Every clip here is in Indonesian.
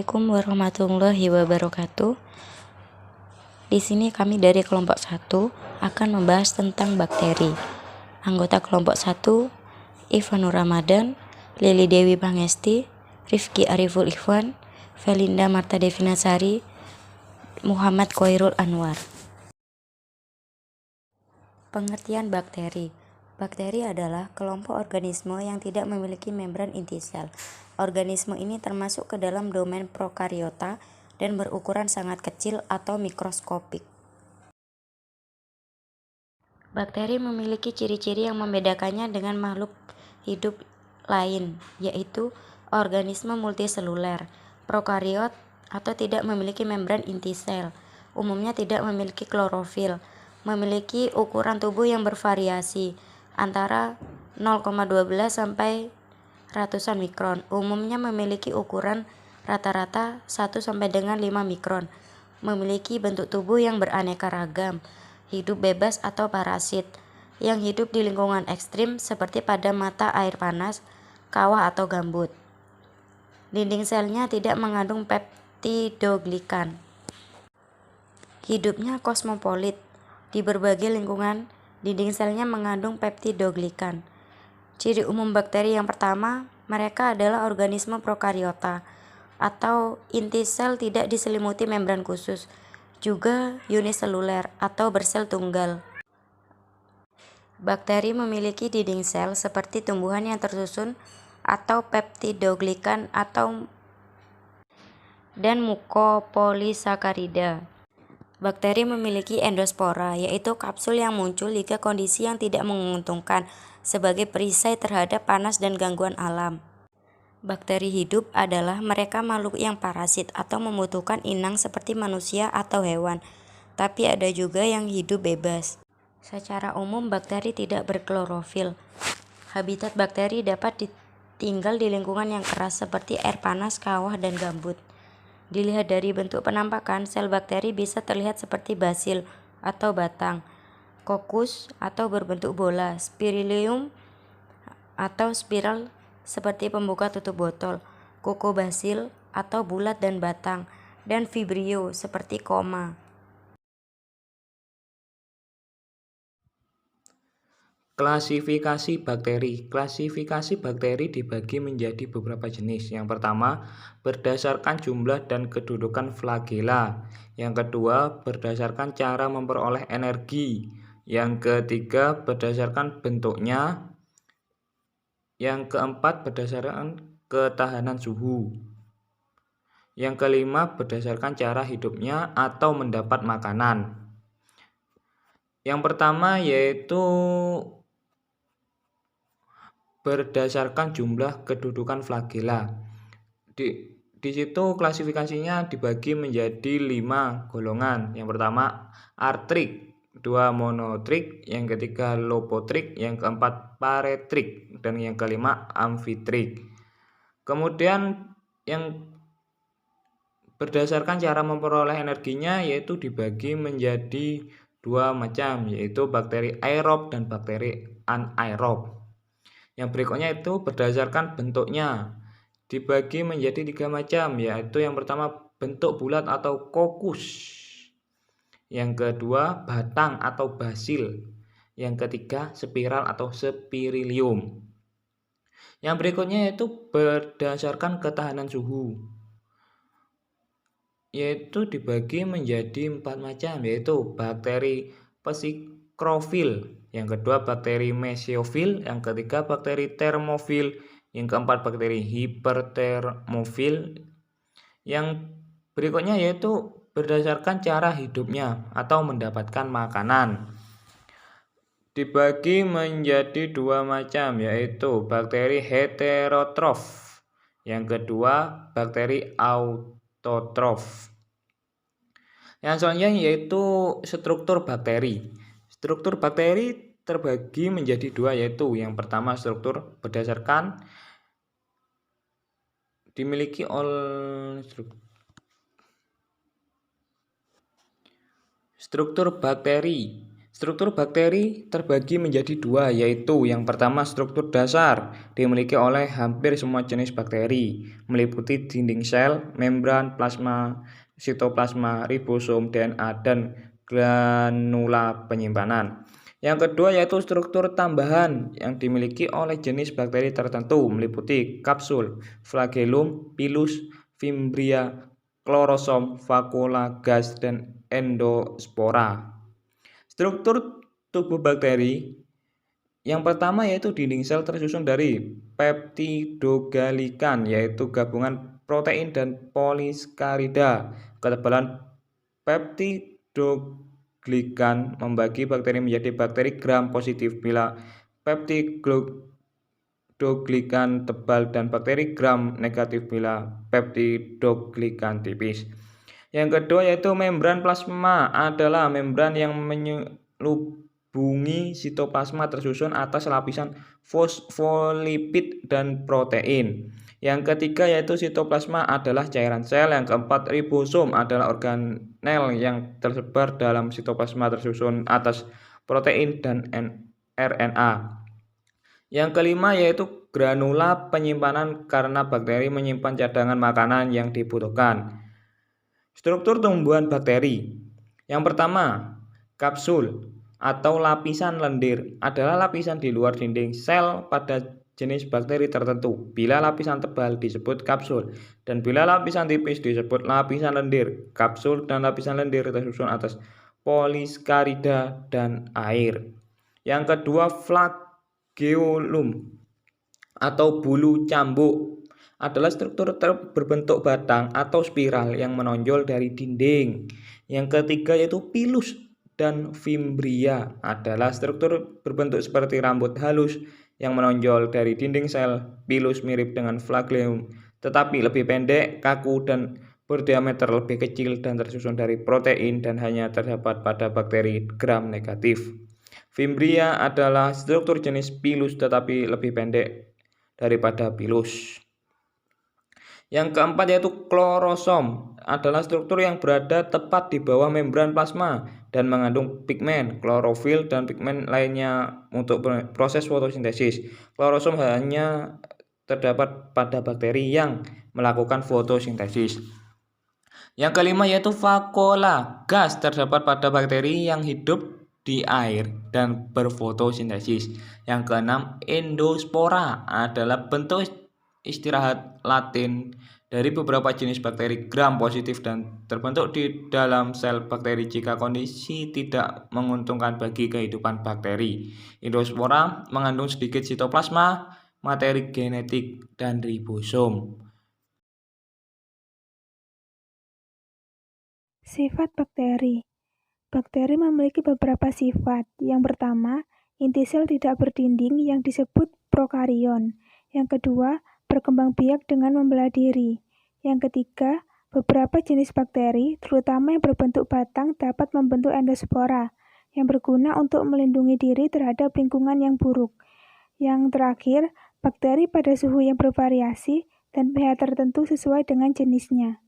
Assalamualaikum warahmatullahi wabarakatuh. Di sini kami dari kelompok 1 akan membahas tentang bakteri. Anggota kelompok 1, Ivanur Ramadan, Lili Dewi Pangesti, Rifki Ariful Ikhwan, Felinda Marta Devinasari, Muhammad Khoirul Anwar. Pengertian bakteri. Bakteri adalah kelompok organisme yang tidak memiliki membran inti sel. Organisme ini termasuk ke dalam domain prokariota dan berukuran sangat kecil atau mikroskopik. Bakteri memiliki ciri-ciri yang membedakannya dengan makhluk hidup lain, yaitu organisme multiseluler, prokariot atau tidak memiliki membran inti sel, umumnya tidak memiliki klorofil, memiliki ukuran tubuh yang bervariasi antara 0,12 sampai ratusan mikron, umumnya memiliki ukuran rata-rata 1 sampai dengan 5 mikron, memiliki bentuk tubuh yang beraneka ragam, hidup bebas atau parasit, yang hidup di lingkungan ekstrim seperti pada mata air panas, kawah atau gambut. Dinding selnya tidak mengandung peptidoglikan. Hidupnya kosmopolit. Di berbagai lingkungan, dinding selnya mengandung peptidoglikan. Ciri umum bakteri yang pertama, mereka adalah organisme prokariota atau inti sel tidak diselimuti membran khusus, juga uniseluler atau bersel tunggal. Bakteri memiliki dinding sel seperti tumbuhan yang tersusun atau peptidoglikan dan mukopolisakarida. Bakteri memiliki endospora, yaitu kapsul yang muncul jika kondisi yang tidak menguntungkan sebagai perisai terhadap panas dan gangguan alam. Bakteri hidup adalah mereka makhluk yang parasit atau membutuhkan inang seperti manusia atau hewan, tapi ada juga yang hidup bebas. Secara umum, bakteri tidak berklorofil. Habitat bakteri dapat tinggal di lingkungan yang keras seperti air panas, kawah, dan gambut. Dilihat dari bentuk penampakan, sel bakteri bisa terlihat seperti basil atau batang, kokus atau berbentuk bola, spirillum atau spiral seperti pembuka tutup botol, kokobasil atau bulat dan batang, dan vibrio seperti koma. Klasifikasi bakteri. Klasifikasi bakteri dibagi menjadi beberapa jenis. Yang pertama, berdasarkan jumlah dan kedudukan flagela. Yang kedua, berdasarkan cara memperoleh energi. Yang ketiga, berdasarkan bentuknya. Yang keempat, berdasarkan ketahanan suhu. Yang kelima, berdasarkan cara hidupnya atau mendapat makanan. Yang pertama yaitu berdasarkan jumlah kedudukan flagela. Di situ klasifikasinya dibagi menjadi 5 golongan. Yang pertama artrik, kedua monotrik, yang ketiga lopotrik, yang keempat paretrik, dan yang kelima amfitrik. Kemudian yang berdasarkan cara memperoleh energinya yaitu dibagi menjadi 2 macam, yaitu bakteri aerob dan bakteri anaerob. Yang berikutnya itu berdasarkan bentuknya dibagi menjadi 3 macam, yaitu yang pertama bentuk bulat atau kokus, yang kedua batang atau basil, yang ketiga spiral atau spirillum. Yang berikutnya yaitu berdasarkan ketahanan suhu, yaitu dibagi menjadi 4 macam, yaitu bakteri psikrofil, yang kedua bakteri mesofil, yang ketiga bakteri termofil, yang keempat bakteri hipertermofil. Yang berikutnya yaitu berdasarkan cara hidupnya atau mendapatkan makanan. Dibagi menjadi 2 macam, yaitu bakteri heterotrof, yang kedua bakteri autotrof. Yang selanjutnya yaitu struktur bakteri. Struktur bakteri terbagi menjadi 2, yaitu yang pertama struktur berdasarkan dimiliki oleh struktur bakteri Struktur bakteri terbagi menjadi dua, yaitu yang pertama struktur dasar, dimiliki oleh hampir semua jenis bakteri, meliputi dinding sel, membran, plasma, sitoplasma, ribosom, DNA, dan granula penyimpanan. Yang kedua yaitu struktur tambahan yang dimiliki oleh jenis bakteri tertentu, meliputi kapsul, flagellum, pilus, fimbria, klorosom, vakuola, gas, dan endospora. Struktur tubuh bakteri yang pertama yaitu dinding sel tersusun dari peptidogalikan, yaitu gabungan protein dan poliskarida. Ketebalan peptidoglikan membagi bakteri menjadi bakteri gram positif bila peptidoglikan tebal dan bakteri gram negatif bila peptidoglikan tipis. Yang kedua yaitu membran plasma adalah membran yang menyelubungi sitoplasma tersusun atas lapisan fosfolipid dan protein. Yang ketiga yaitu sitoplasma adalah cairan sel. Yang keempat ribosom adalah organel yang tersebar dalam sitoplasma tersusun atas protein dan RNA. Yang kelima yaitu granula penyimpanan karena bakteri menyimpan cadangan makanan yang dibutuhkan. Struktur tumbuhan bakteri. Yang pertama, kapsul atau lapisan lendir adalah lapisan di luar dinding sel pada jenis bakteri tertentu. Bila lapisan tebal disebut kapsul dan bila lapisan tipis disebut lapisan lendir. Kapsul dan lapisan lendir tersusun atas poliskarida dan air. Yang kedua, flagellum atau bulu cambuk adalah struktur berbentuk batang atau spiral yang menonjol dari dinding. Yang ketiga yaitu pilus dan fimbria adalah struktur berbentuk seperti rambut halus yang menonjol dari dinding sel. Pilus mirip dengan flagellum tetapi lebih pendek, kaku, dan berdiameter lebih kecil dan tersusun dari protein dan hanya terdapat pada bakteri gram negatif. Fimbria adalah struktur jenis pilus tetapi lebih pendek daripada pilus. Yang keempat yaitu klorosom adalah struktur yang berada tepat di bawah membran plasma dan mengandung pigmen, klorofil, dan pigmen lainnya untuk proses fotosintesis. Klorosom hanya terdapat pada bakteri yang melakukan fotosintesis. Yang kelima yaitu vakuola, gas terdapat pada bakteri yang hidup di air dan berfotosintesis. Yang keenam, endospora adalah bentuk istirahat latin dari beberapa jenis bakteri gram positif dan terbentuk di dalam sel bakteri jika kondisi tidak menguntungkan bagi kehidupan bakteri. Endospora mengandung sedikit sitoplasma, materi genetik, dan ribosom. Sifat bakteri. Bakteri memiliki beberapa sifat. Yang pertama, inti sel tidak berdinding yang disebut prokarion. Yang kedua, berkembang biak dengan membelah diri. Yang ketiga, beberapa jenis bakteri, terutama yang berbentuk batang, dapat membentuk endospora yang berguna untuk melindungi diri terhadap lingkungan yang buruk. Yang terakhir, bakteri pada suhu yang bervariasi dan pH tertentu sesuai dengan jenisnya.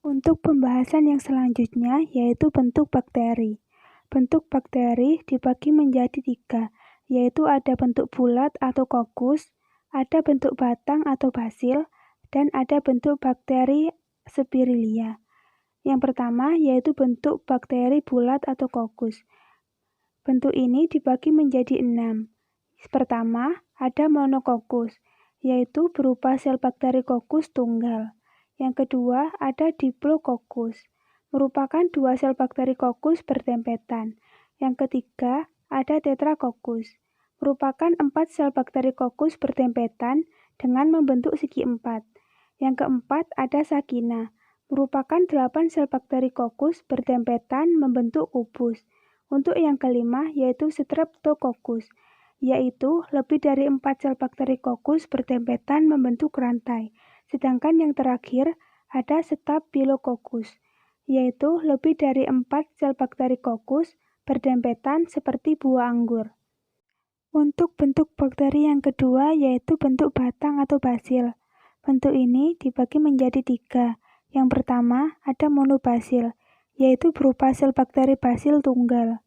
Untuk pembahasan yang selanjutnya yaitu bentuk bakteri. Bentuk bakteri dibagi menjadi 3, yaitu ada bentuk bulat atau kokus, ada bentuk batang atau basil, dan ada bentuk bakteri Spirilia. Yang pertama yaitu bentuk bakteri bulat atau kokus. Bentuk ini dibagi menjadi 6. Pertama, ada monokokus, yaitu berupa sel bakteri kokus tunggal. Yang kedua, ada diplococcus, merupakan 2 sel bakteri kokus bertempetan. Yang ketiga, ada tetracoccus, merupakan 4 sel bakteri kokus bertempetan dengan membentuk segi 4. Yang keempat, ada sakina, merupakan 8 sel bakteri kokus bertempetan membentuk kubus. Untuk yang kelima, yaitu streptococcus, yaitu lebih dari 4 sel bakteri kokus bertempetan membentuk rantai. Sedangkan yang terakhir ada staphylococcus, yaitu lebih dari 4 sel bakteri kokus berdempetan seperti buah anggur. Untuk bentuk bakteri yang kedua yaitu bentuk batang atau basil. Bentuk ini dibagi menjadi 3. Yang pertama ada monobasil, yaitu berupa sel bakteri basil tunggal.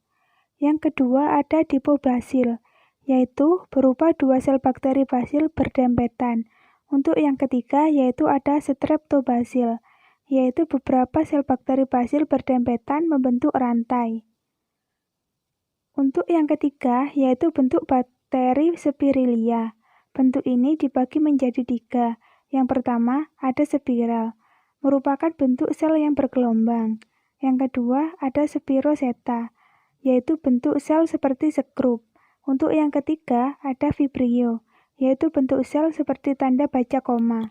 Yang kedua ada dipobasil, yaitu berupa 2 sel bakteri basil berdempetan. Untuk yang ketiga yaitu ada streptobasil, yaitu beberapa sel bakteri basil berdempetan membentuk rantai. Untuk yang ketiga yaitu bentuk bakteri Spirilia. Bentuk ini dibagi menjadi 3. Yang pertama ada spiral, merupakan bentuk sel yang bergelombang. Yang kedua ada spiroseta, yaitu bentuk sel seperti sekrup. Untuk yang ketiga ada vibrio, yaitu bentuk sel seperti tanda baca koma.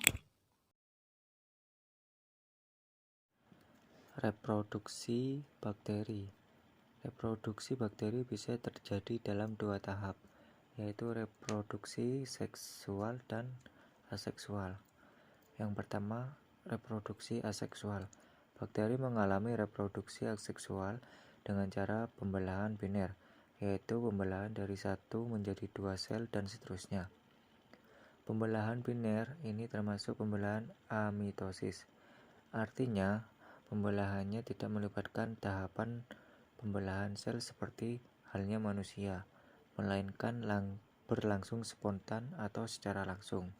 Reproduksi bakteri. Reproduksi bakteri bisa terjadi dalam 2 tahap, yaitu reproduksi seksual dan aseksual. Yang pertama, reproduksi aseksual. Bakteri mengalami reproduksi aseksual dengan cara pembelahan biner, yaitu pembelahan dari 1 menjadi 2 sel dan seterusnya. Pembelahan biner ini termasuk pembelahan amitosis. Artinya, pembelahannya tidak melibatkan tahapan pembelahan sel seperti halnya manusia, melainkan berlangsung spontan atau secara langsung.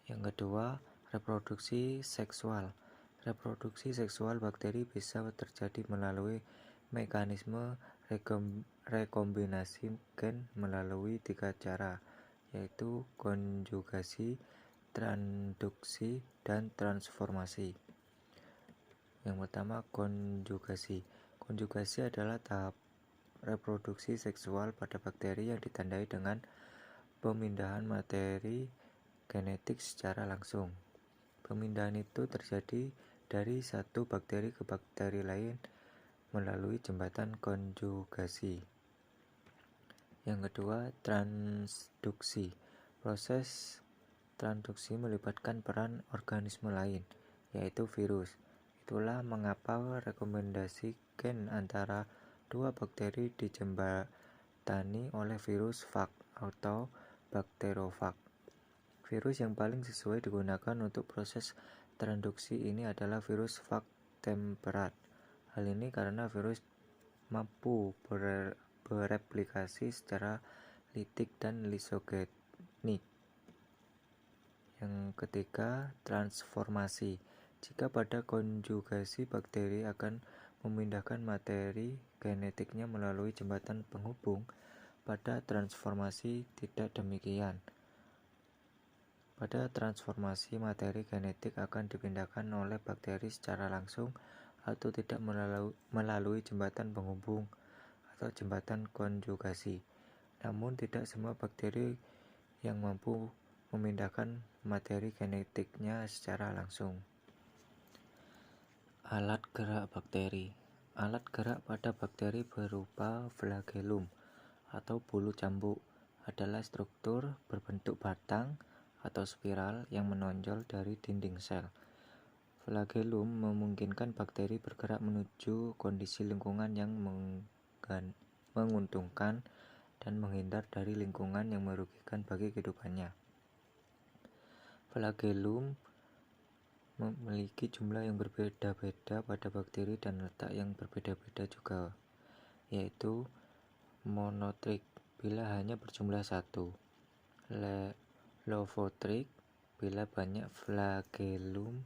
Yang kedua, reproduksi seksual. Reproduksi seksual bakteri bisa terjadi melalui mekanisme rekombinasi gen melalui 3 cara, yaitu konjugasi, transduksi, dan transformasi. Yang pertama, konjugasi. Konjugasi adalah tahap reproduksi seksual pada bakteri yang ditandai dengan pemindahan materi genetik secara langsung. Pemindahan itu terjadi dari satu bakteri ke bakteri lain melalui jembatan konjugasi. Yang kedua, transduksi. Proses transduksi melibatkan peran organisme lain, yaitu virus. Itulah mengapa rekomendasi gen antara 2 bakteri dijembatani oleh virus fag atau bakterofag. Virus yang paling sesuai digunakan untuk proses transduksi ini adalah virus fag temperat. Hal ini karena virus mampu bereplikasi secara litik dan lisogenik. Yang ketiga, transformasi. Jika pada konjugasi bakteri akan memindahkan materi genetiknya melalui jembatan penghubung, pada transformasi tidak demikian. Pada transformasi, materi genetik akan dipindahkan oleh bakteri secara langsung atau tidak melalui jembatan penghubung atau jembatan konjugasi. Namun tidak semua bakteri yang mampu memindahkan materi genetiknya secara langsung. Alat gerak bakteri. Alat gerak pada bakteri berupa flagellum atau bulu cambuk adalah struktur berbentuk batang atau spiral yang menonjol dari dinding sel. Flagellum memungkinkan bakteri bergerak menuju kondisi lingkungan yang menguntungkan dan menghindar dari lingkungan yang merugikan bagi kehidupannya. Flagellum memiliki jumlah yang berbeda-beda pada bakteri dan letak yang berbeda-beda juga, yaitu monotrik bila hanya berjumlah 1, lophotric bila banyak flagellum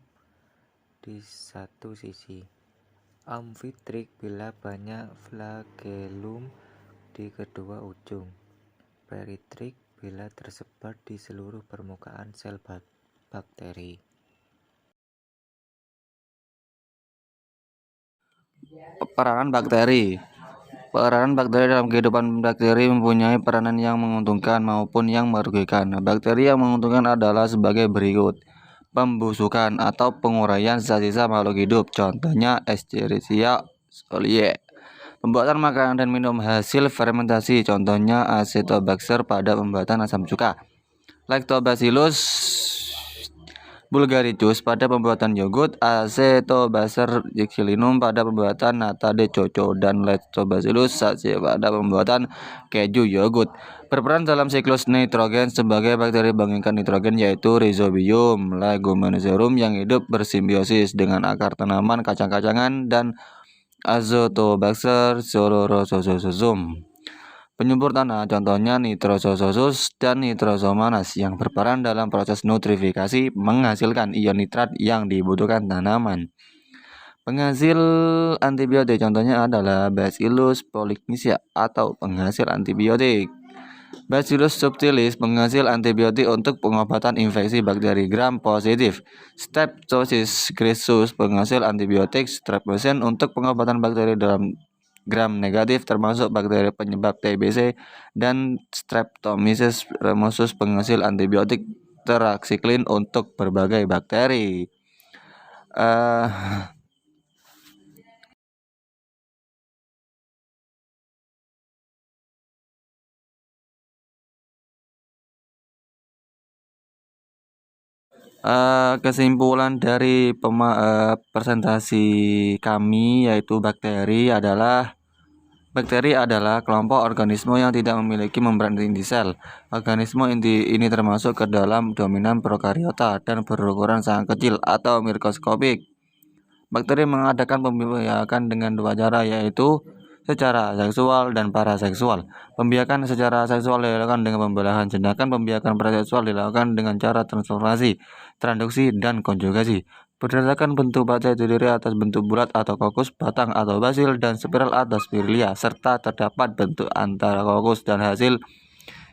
di satu sisi, amphitrik bila banyak flagellum di kedua ujung, peritrik bila tersebar di seluruh permukaan sel bakteri. Peranan bakteri. Peranan bakteri dalam kehidupan bakteri mempunyai peranan yang menguntungkan maupun yang merugikan. Bakteri yang menguntungkan adalah sebagai berikut. Pembusukan atau penguraian sisa-sisa makhluk hidup, contohnya Escherichia coli. Pembuatan makanan dan minum hasil fermentasi, contohnya Acetobacter pada pembuatan asam cuka. Lactobacillus vulgaricus pada pembuatan yogurt, Acetobacter xylinum pada pembuatan nata de coco, dan Lactobacillus casei pada pembuatan keju yogurt. Berperan dalam siklus nitrogen sebagai bakteri bangkaikan nitrogen yaitu Rhizobium leguminosarum yang hidup bersimbiosis dengan akar tanaman, kacang-kacangan, dan Azotobacter chlorososum. Penyumbur tanah, contohnya Nitrososus dan Nitrosomonas yang berperan dalam proses nutrifikasi menghasilkan ion nitrat yang dibutuhkan tanaman. Penghasil antibiotik contohnya adalah Bacillus polygnesia atau penghasil antibiotik. Bacillus subtilis penghasil antibiotik untuk pengobatan infeksi bakteri gram positif. Streptococcus griseus penghasil antibiotik streptosin untuk pengobatan bakteri dalam gram negatif termasuk bakteri penyebab TBC, dan Streptomyces rhamnosus penghasil antibiotik tetracycline untuk berbagai bakteri. Kesimpulan dari presentasi kami yaitu bakteri adalah kelompok organisme yang tidak memiliki membran inti sel. Organisme inti ini termasuk ke dalam dominan prokariota dan berukuran sangat kecil atau mikroskopik. Bakteri mengadakan pembiakan dengan dua cara, yaitu secara seksual dan paraseksual. Pembiakan secara seksual dilakukan dengan pembelahan, sedangkan pembiakan paraseksual dilakukan dengan cara transformasi, transduksi, dan konjugasi. Berdasarkan bentuk bakteri terdiri atas bentuk bulat atau kokus, batang atau basil, dan spiral atau spirilia, serta terdapat bentuk antara kokus dan hasil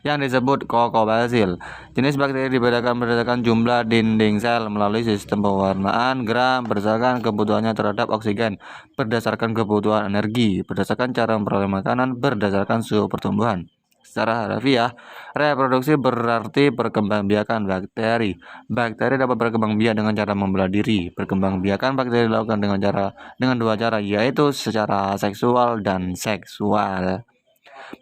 yang disebut kokobasil. Jenis bakteri dibedakan berdasarkan jumlah dinding sel melalui sistem pewarnaan gram, berdasarkan kebutuhannya terhadap oksigen, berdasarkan kebutuhan energi, berdasarkan cara memperoleh makanan, berdasarkan suhu pertumbuhan. Secara harfiah, reproduksi berarti perkembangbiakan bakteri. Bakteri dapat berkembang biak dengan cara membelah diri. Perkembangbiakan bakteri dilakukan dengan dua cara, yaitu secara seksual dan seksual.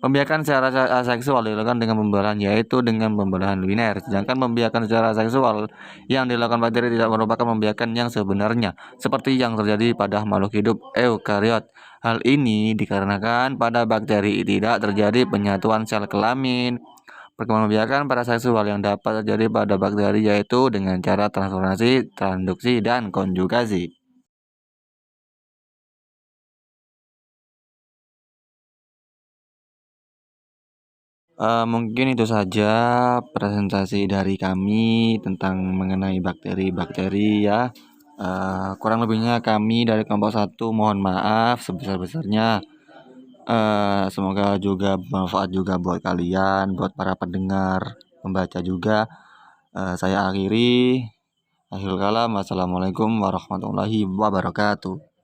Pembiakan secara aseksual dilakukan dengan pembelahan, yaitu dengan pembelahan linear. Sedangkan pembiakan secara seksual yang dilakukan bakteri tidak merupakan pembiakan yang sebenarnya, seperti yang terjadi pada makhluk hidup eukariot. Hal ini dikarenakan pada bakteri tidak terjadi penyatuan sel kelamin. Perkembangbiakan paraseksual yang dapat terjadi pada bakteri yaitu dengan cara transformasi, transduksi, dan konjugasi. Mungkin itu saja presentasi dari kami tentang mengenai bakteri-bakteri ya. Kurang lebihnya kami dari kelompok 1 mohon maaf sebesar-besarnya. Semoga juga bermanfaat juga buat kalian, buat para pendengar, pembaca juga. Saya akhiri. Akhirul kalam. Wassalamualaikum warahmatullahi wabarakatuh.